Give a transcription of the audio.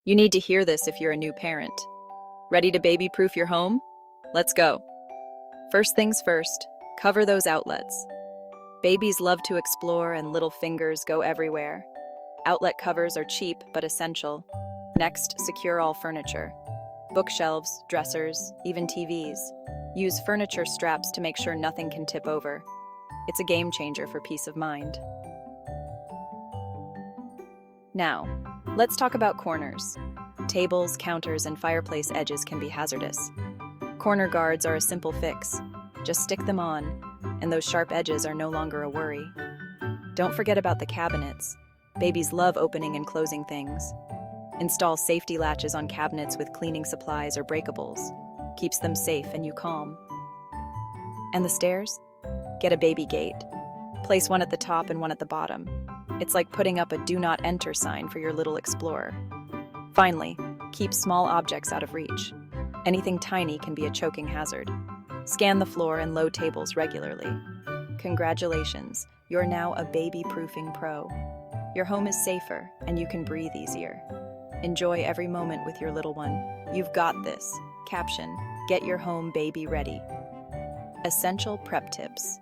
You need to hear this if you're a new parent. Ready to baby-proof your home? Let's go. First things first, cover those outlets. Babies love to explore and little fingers go everywhere. Outlet covers are cheap but essential. Next, secure all furniture. Bookshelves, dressers, even TVs. Use furniture straps to make sure nothing can tip over. It's a game changer for peace of mind. Now, let's talk about corners. Tables, counters, and fireplace edges can be hazardous. Corner guards are a simple fix. Just stick them on, and those sharp edges are no longer a worry. Don't forget about the cabinets. Babies love opening and closing things. Install safety latches on cabinets with cleaning supplies or breakables. Keeps them safe and you calm. And the stairs? Get a baby gate. Place one at the top and one at the bottom. It's like putting up a do not enter sign for your little explorer. Finally, keep small objects out of reach. Anything tiny can be a choking hazard. Scan the floor and low tables regularly. Congratulations, you're now a baby-proofing pro. Your home is safer and you can breathe easier. Enjoy every moment with your little one. You've got this. Caption: Get your home baby ready. Essential prep tips.